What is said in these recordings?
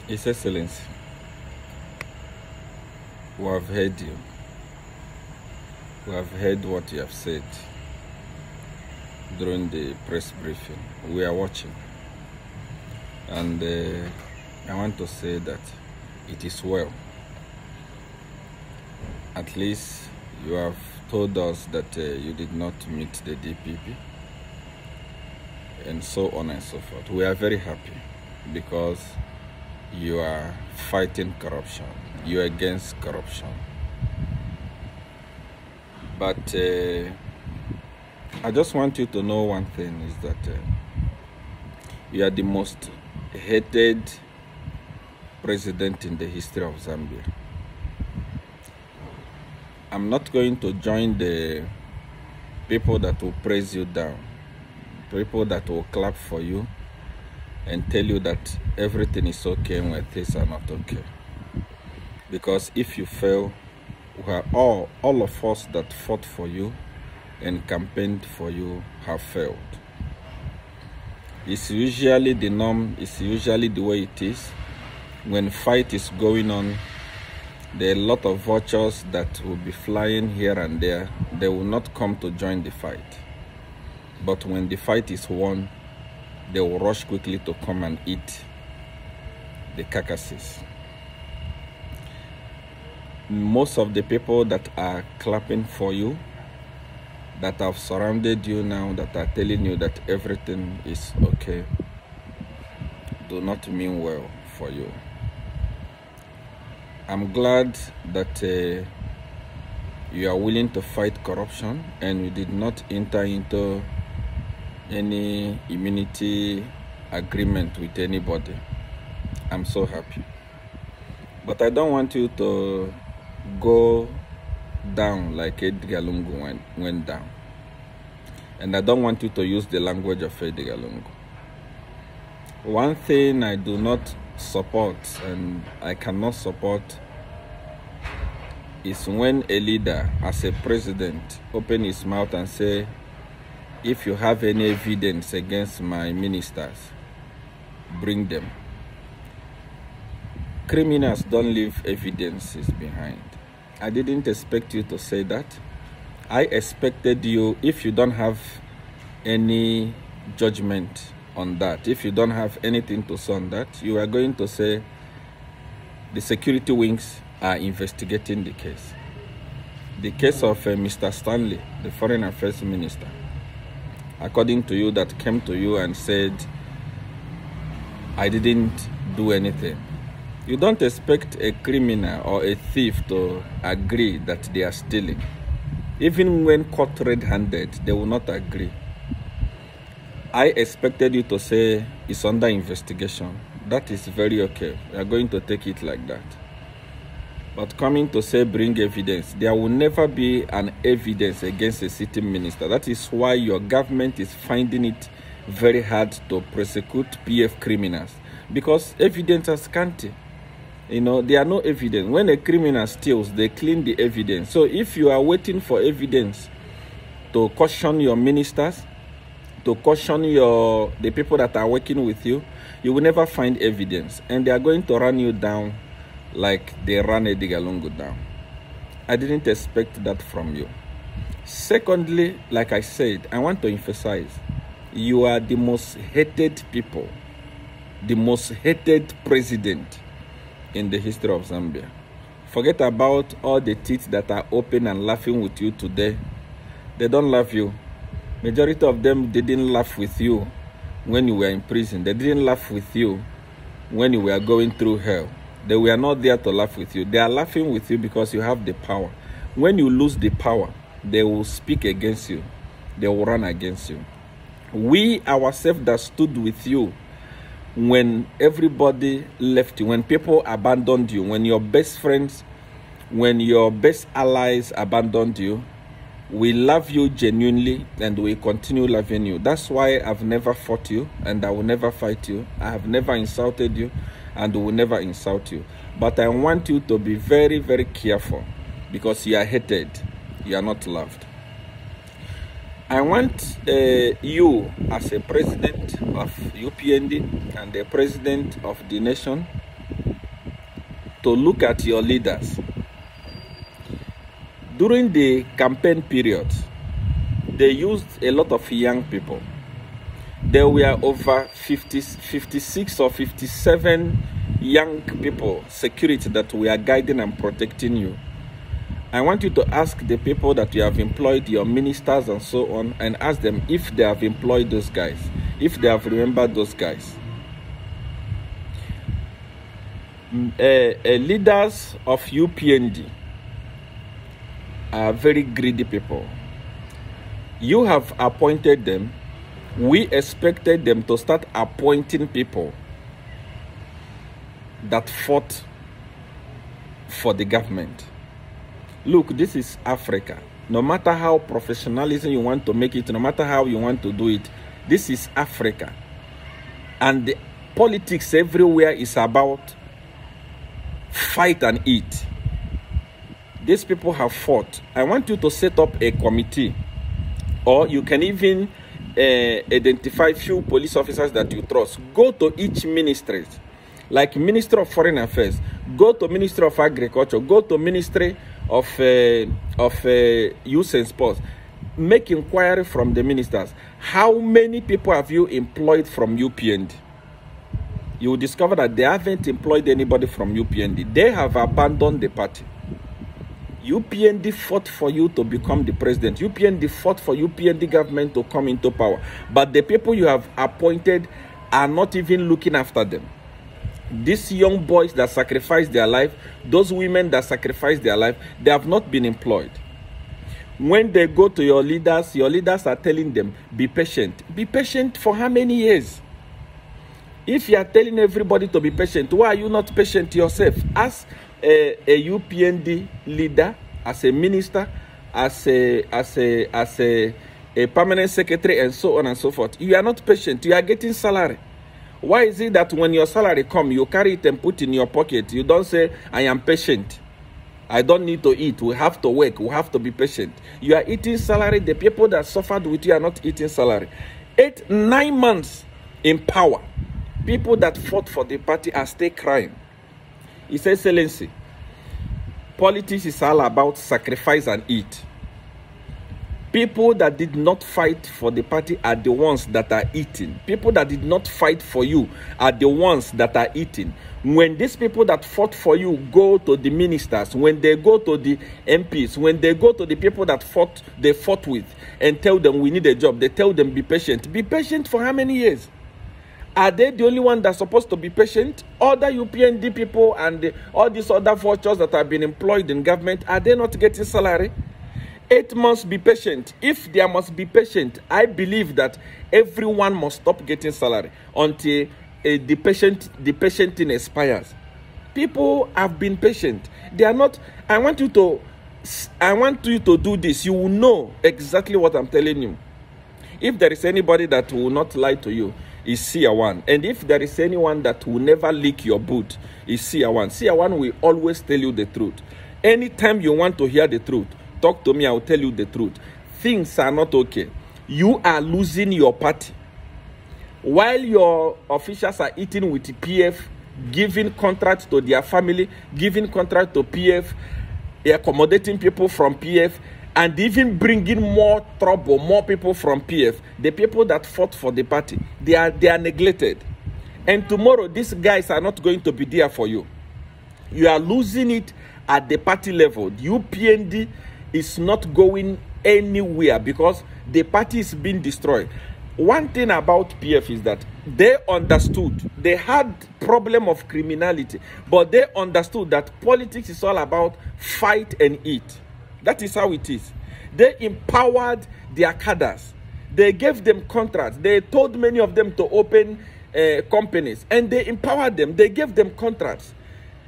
His Excellency, we have heard you. We have heard what you have said during the press briefing. We are watching. And I want to say that it is well. At least you have told us that you did not meet the DPP and so on and so forth. We are very happy because you are fighting corruption. You are against corruption. But I just want you to know one thing is that you are the most hated president in the history of Zambia. I'm not going to join the people that will praise you down, people that will clap for you and tell you that everything is okay when things are not okay. Because if you fail, all of us that fought for you and campaigned for you have failed. It's usually the norm, it's usually the way it is. When fight is going on, there are a lot of vultures that will be flying here and there. They will not come to join the fight. But when the fight is won, they will rush quickly to come and eat the carcasses. Most of the people that are clapping for you, that have surrounded you now, that are telling you that everything is okay, do not mean well for you. I'm glad that you are willing to fight corruption and you did not enter into any immunity agreement with anybody. I'm so happy. But I don't want you to go down like Edgar Lungu went down. And I don't want you to use the language of Edgar Lungu. One thing I do not support and I cannot support is when a leader, as a president, open his mouth and say, if you have any evidence against my ministers, bring them. Criminals don't leave evidences behind. I didn't expect you to say that. I expected you, if you don't have any judgment on that, if you don't have anything to say on that, you are going to say the security wings are investigating the case. The case of Mr. Stanley, the Foreign Affairs Minister, according to you, that came to you and said, I didn't do anything. You don't expect a criminal or a thief to agree that they are stealing. Even when caught red-handed, they will not agree. I expected you to say it's under investigation. That is very okay. We are going to take it like that. But coming to say bring evidence, there will never be an evidence against a sitting minister. That is why your government is finding it very hard to prosecute PF criminals. Because evidence is scanty. You know, there are no evidence. When a criminal steals, they clean the evidence. So if you are waiting for evidence to caution your ministers, to caution the people that are working with you, you will never find evidence. And they are going to run you down like they ran Edgar Lungu down. I didn't expect that from you. Secondly, like I said, I want to emphasize, you are the most hated people, the most hated president in the history of Zambia. Forget about all the teeth that are open and laughing with you today. They don't love you. Majority of them didn't laugh with you when you were in prison. They didn't laugh with you when you were going through hell. They were not there to laugh with you. They are laughing with you because you have the power. When you lose the power, they will speak against you. They will run against you. We ourselves that stood with you when everybody left you, when people abandoned you, when your best friends, when your best allies abandoned you, we love you genuinely and we continue loving you. That's why I've never fought you and I will never fight you. I have never insulted you and will never insult you. But I want you to be very, very careful because you are hated. You are not loved. I want you as a president of UPND and the president of the nation to look at your leaders. During the campaign period, they used a lot of young people. There were over 56 or 57 young people, security, that were guiding and protecting you. I want you to ask the people that you have employed, your ministers and so on, and ask them if they have employed those guys, if they have remembered those guys. Leaders of UPND are very greedy people. You have appointed them. We expected them to start appointing people that fought for the government. Look, this is Africa. No matter how professionalism you want to make it, no matter how you want to do it, this is Africa. And the politics everywhere is about fight and eat. These people have fought. I want you to set up a committee, or you can even identify few police officers that you trust. Go to each ministry, like Ministry of Foreign Affairs, go to Ministry of Agriculture, go to Ministry of Youth and Sports. Make inquiry from the ministers. How many people have you employed from UPND? You will discover that they haven't employed anybody from UPND. They have abandoned the party. UPND fought for you to become the president. UPND fought for UPND government to come into power. But the people you have appointed are not even looking after them. These young boys that sacrificed their life, those women that sacrificed their life, they have not been employed. When they go to your leaders are telling them, be patient. Be patient for how many years? If you are telling everybody to be patient, why are you not patient yourself? As a UPND leader, as a minister, as a permanent secretary, and so on and so forth, you are not patient. You are getting salary. Why is it that when your salary comes, you carry it and put in your pocket? You don't say, I am patient. I don't need to eat. We have to work. We have to be patient. You are eating salary. The people that suffered with you are not eating salary. 8-9 months in power. People that fought for the party are still crying. His Excellency, politics is all about sacrifice and eat. People that did not fight for the party are the ones that are eating. People that did not fight for you are the ones that are eating. When these people that fought for you go to the ministers, when they go to the MPs, when they go to the people that they fought with and tell them we need a job, they tell them be patient. Be patient for how many years? Are they the only one that's supposed to be patient? Other UPND people and all these other vultures that have been employed in government, are they not getting salary? 8 months, be patient. If there must be patient, I believe that everyone must stop getting salary until the patient thing expires. People have been patient. They are not. I want you to do this. You will know exactly what I'm telling you. If there is anybody that will not lie to you, is CR1. And if there is anyone that will never leak your boot, is CR1. CR1 will always tell you the truth. Anytime you want to hear the truth, talk to me, I will tell you the truth. Things are not okay. You are losing your party. While your officials are eating with PF, giving contracts to their family, giving contracts to PF, accommodating people from PF, and even bringing more trouble, more people from PF, the people that fought for the party, they are neglected. And tomorrow, these guys are not going to be there for you. You are losing it at the party level. The UPND is not going anywhere because the party is being destroyed. One thing about PF is that they understood. They had problem of criminality, but they understood that politics is all about fight and eat. That is how it is. They empowered their cadres. They gave them contracts. They told many of them to open companies, and they empowered them. They gave them contracts.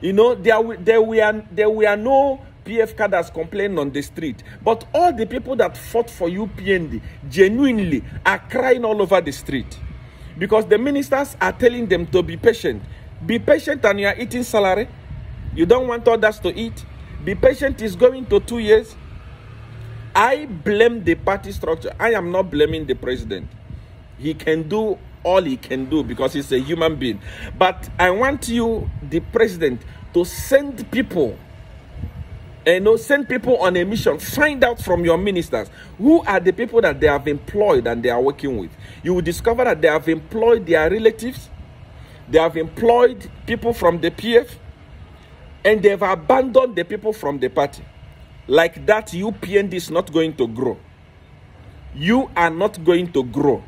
You know, there were no PF cadres complaining on the street, but all the people that fought for UPND genuinely are crying all over the street because the ministers are telling them to be patient. Be patient, and you are eating salary. You don't want others to eat. Be patient is going to 2 years. I blame the party structure. I am not blaming the president. He can do all he can do because he's a human being. But I want you, the president, to send people, send people on a mission. Find out from your ministers who are the people that they have employed and they are working with. You will discover that they have employed their relatives, they have employed people from the PF, and they have abandoned the people from the party. Like that, UPND is not going to grow. You are not going to grow.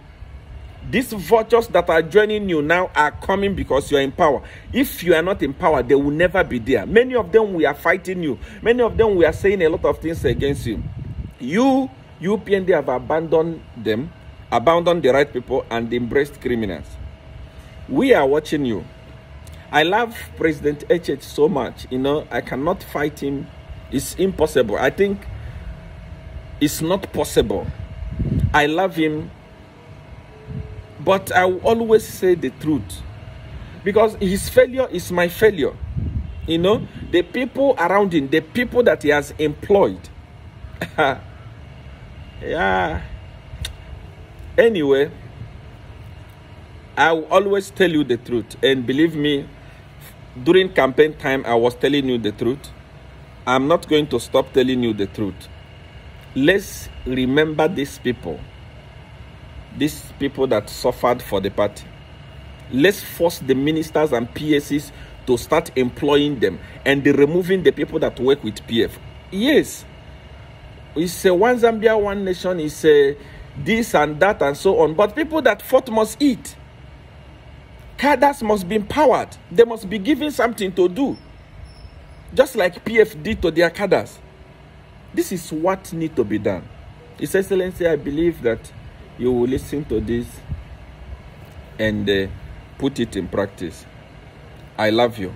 These vultures that are joining you now are coming because you are in power. If you are not in power, they will never be there. Many of them, we are fighting you. Many of them, we are saying a lot of things against you. You, UPND, have abandoned them, abandoned the right people, and embraced criminals. We are watching you. I love President HH so much. I cannot fight him. It's impossible. I think it's not possible. I love him. But I will always say the truth. Because his failure is my failure. The people around him, the people that he has employed. Yeah. Anyway, I will always tell you the truth. And believe me, during campaign time, I was telling you the truth. I'm not going to stop telling you the truth. Let's remember these people that suffered for the party. Let's force the ministers and PSCs to start employing them and removing the people that work with PF. Yes, it's a one Zambia, one nation, it's a this and that and so on. But people that fought must eat. Cadres must be empowered. They must be given something to do. Just like PF did to their cadres. This is what needs to be done. His Excellency, I believe that you will listen to this and put it in practice. I love you.